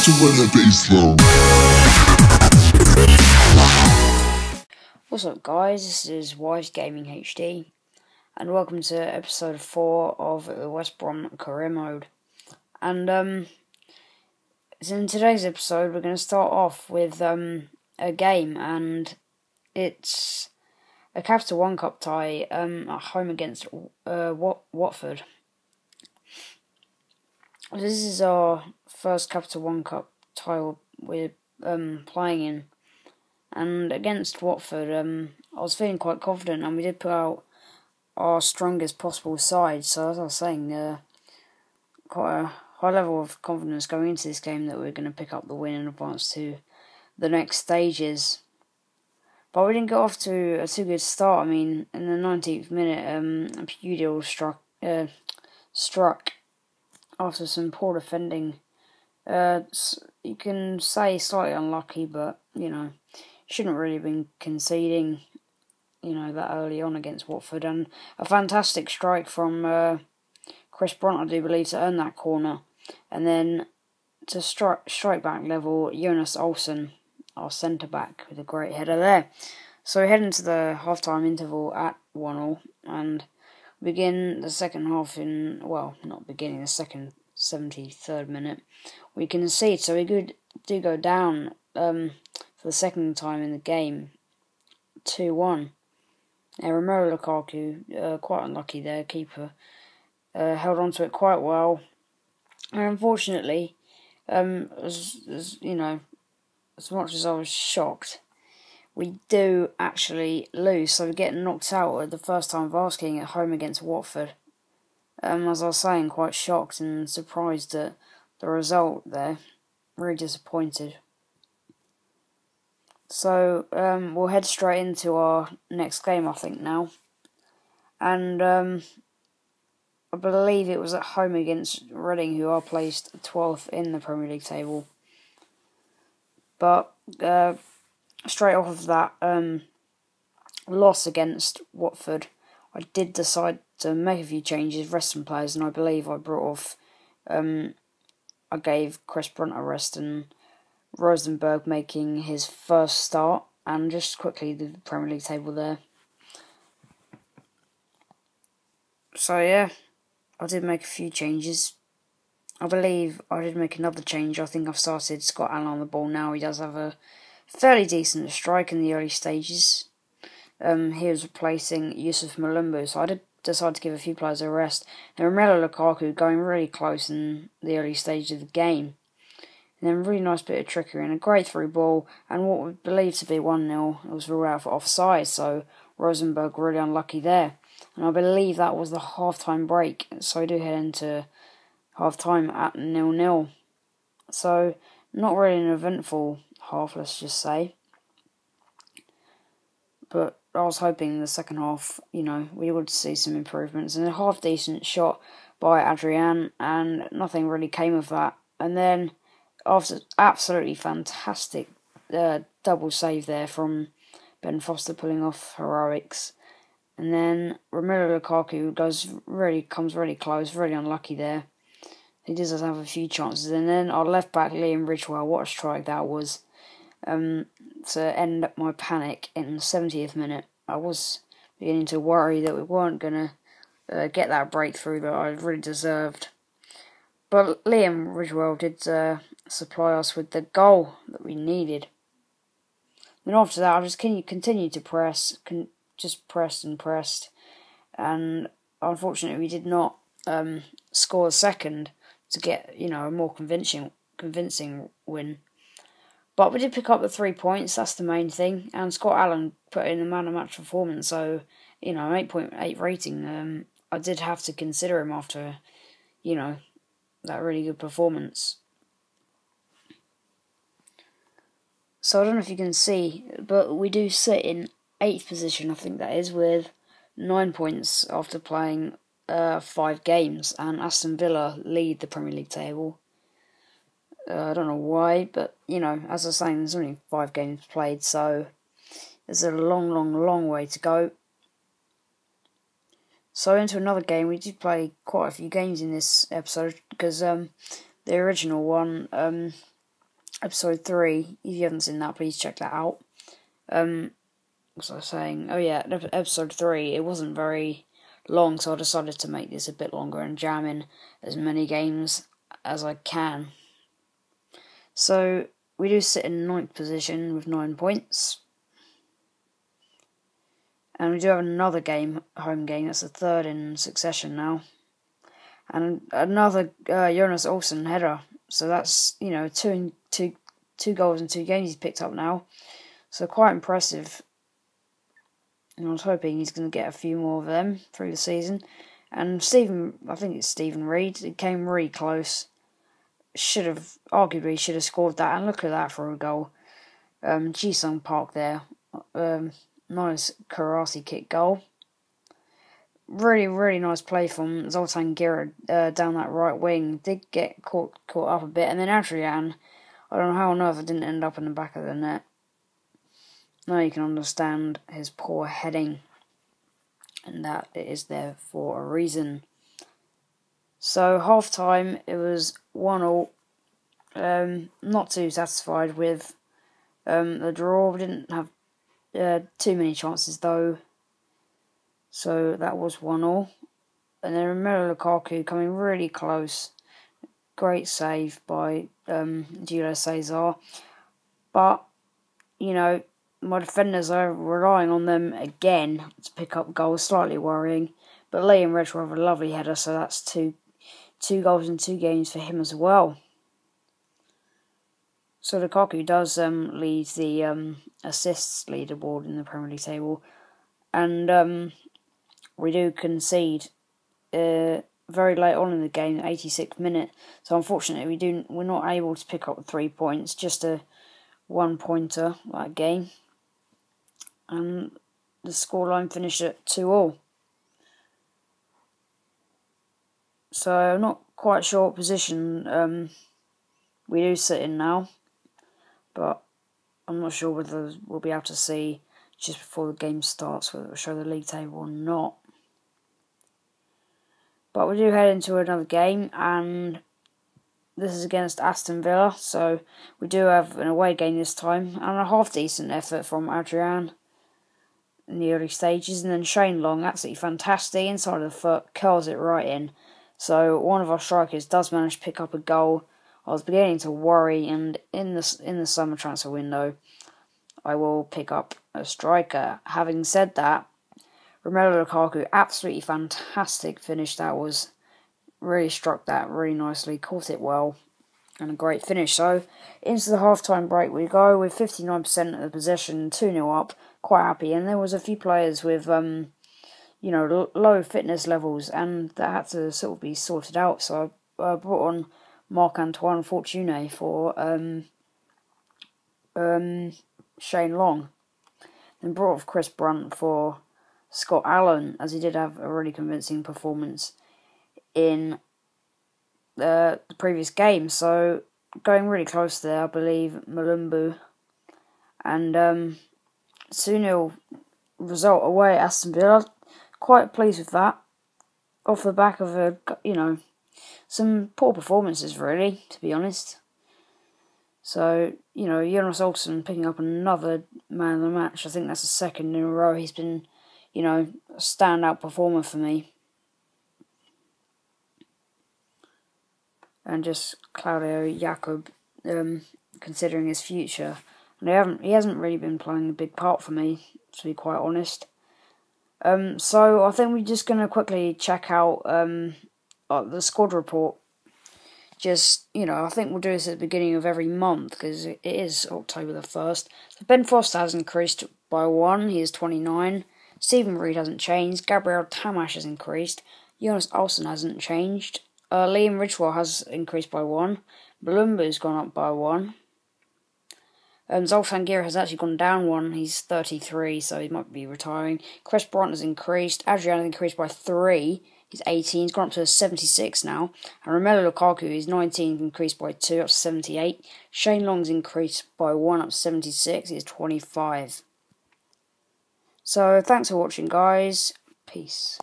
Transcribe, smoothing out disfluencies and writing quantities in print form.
to run the bass low. What's up guys, this is Wise Gaming HD and welcome to episode 4 of the West Brom career mode. And so in today's episode we're going to start off with a game, and it's a Capital One Cup tie at home against Watford. This is our first Capital One Cup tie we're playing in. And against Watford, I was feeling quite confident, and we did put out our strongest possible side. So as I was saying, quite a high level of confidence going into this game that we're going to pick up the win and advance to the next stages. But we didn't get off to a too good start. I mean, in the 19th minute, Pudil struck after some poor defending. You can say slightly unlucky, but you know, shouldn't really have been conceding, that early on against Watford. And a fantastic strike from Chris Brunt, I do believe, to earn that corner. And then to strike back level, Jonas Olsen, our centre-back, with a great header there. So we head into the half-time interval at 1-1 and begin the second half the second 73rd minute. We concede, so we do go down for the second time in the game, 2-1. Romelu Lukaku, quite unlucky there, keeper, held on to it quite well. And unfortunately, as much as I was shocked, we do actually lose, so we get knocked out at the first time of asking at home against Watford. As I was saying, quite shocked and surprised at the result there, really disappointed. So we'll head straight into our next game, I think, now. And I believe it was at home against Reading, who are placed 12th in the Premier League table. But straight off of that loss against Watford, I did decide to make a few changes, rest some players, and I believe I brought off, I gave Chris Brunt a rest and Rosenberg making his first start. And just quickly, the Premier League table there. So yeah, I did make a few changes. I believe I did make another change. I think I've started Scott Allen on the ball now. He does have a fairly decent strike in the early stages. He was replacing Yusuf Malumbu, so I did decide to give a few players a rest. And Romelu Lukaku going really close in the early stage of the game. And then a really nice bit of trickery and a great through ball, and what we believe to be 1-0. It was ruled out for offside, so Rosenberg really unlucky there. And I believe that was the half-time break, so we do head into half-time at 0-0. So not really an eventful half, let's just say. But I was hoping in the second half, we would see some improvements. And a half-decent shot by Adrian, and nothing really came of that. And then, after absolutely fantastic double save there from Ben Foster pulling off heroics, and then Romelu Lukaku comes really close, really unlucky there. He does have a few chances, and then our left back Liam Ridgewell, what a strike that was, to end up my panic in the 70th minute. I was beginning to worry that we weren't going to get that breakthrough that I really deserved. But Liam Ridgewell did supply us with the goal that we needed. Then after that, I just continued to press, just pressed and pressed, and unfortunately we did not score a second to get a more convincing win. But we did pick up the 3 points, that's the main thing, and Scott Allen put in a man of match performance, so 8.8 rating. I did have to consider him after that really good performance. So I don't know if you can see, but we do sit in 8th position, I think that is, with 9 points after playing 5 games, and Aston Villa lead the Premier League table. I don't know why, but as I was saying, there's only 5 games played, so there's a long way to go. So into another game. We did play quite a few games in this episode because the original one episode 3. If you haven't seen that, please check that out. What was I saying? Oh yeah, episode 3, it wasn't very long, so I decided to make this a bit longer and jam in as many games as I can. So we do sit in 9th position with 9 points. And we do have another home game, that's the 3rd in succession now. And another Jonas Olsen header. So that's, two goals in 2 games he's picked up now. So quite impressive. And I was hoping he's going to get a few more of them through the season. And I think it's Stephen Reid, it came really close. Arguably should have scored that, and look at that for a goal. Ji-sung Park there. Nice karate kick goal. Really, really nice play from Zoltan Gira down that right wing. Did get caught up a bit, and then Adrian, I don't know how on earth it didn't end up in the back of the net. Now you can understand his poor heading, and that it is there for a reason. So half time it was 1-1. Not too satisfied with the draw. We didn't have too many chances though. So that was 1-1. And then Romelu Lukaku coming really close. Great save by Julio Cesar. But, my defenders are relying on them again to pick up goals. Slightly worrying. But Liam Redruth have a lovely header, so that's two goals in 2 games for him as well. So Lukaku does lead the assists leaderboard in the Premier League table. And we do concede very late on in the game, 86th minute. So unfortunately, we're not able to pick up 3 points, just a 1-pointer that game. And the scoreline finished at 2-2. So I'm not quite sure what position we do sit in now, but I'm not sure whether we'll be able to see just before the game starts whether it will show the league table or not. But we do head into another game, and this is against Aston Villa, so we do have an away game this time, and a half-decent effort from Adrian in the early stages, and then Shane Long, absolutely fantastic, inside of the foot, curls it right in. So one of our strikers does manage to pick up a goal. I was beginning to worry, and in the summer transfer window, I will pick up a striker. Having said that, Romelu Lukaku, absolutely fantastic finish that was. Really struck that really nicely, caught it well, and a great finish. So, into the half-time break we go with 59% of the possession, 2-0 up, quite happy. And there was a few players with, low fitness levels, and that had to sort of be sorted out. So I brought on Marc-Antoine Fortuné for Shane Long. Then brought off Chris Brunt for Scott Allen, as he did have a really convincing performance in the previous game. So going really close there, I believe, Malumbu. And 2-0 result away at Aston Villa. Quite pleased with that. Off the back of some poor performances, really, to be honest. So, Jonas Olsen picking up another man of the match. I think that's the 2nd in a row. He's been, a standout performer for me. And just Claudio Jakob, considering his future. And he hasn't really been playing a big part for me, to be quite honest. So I think we're just going to quickly check out the squad report. I think we'll do this at the beginning of every month, because it is October the 1st. So Ben Foster has increased by 1, he is 29. Stephen Reid hasn't changed. Gabriel Tamash has increased. Jonas Olsen hasn't changed. Liam Ridgewell has increased by 1. Malumbu's gone up by 1. Zoltan Gira has actually gone down 1. He's 33, so he might be retiring. Chris Brunt has increased. Adrian has increased by 3. He's 18. He's gone up to 76 now. And Romelu Lukaku is 19, increased by 2, up to 78. Shane Long's increased by 1, up to 76. He's 25. So, thanks for watching, guys. Peace.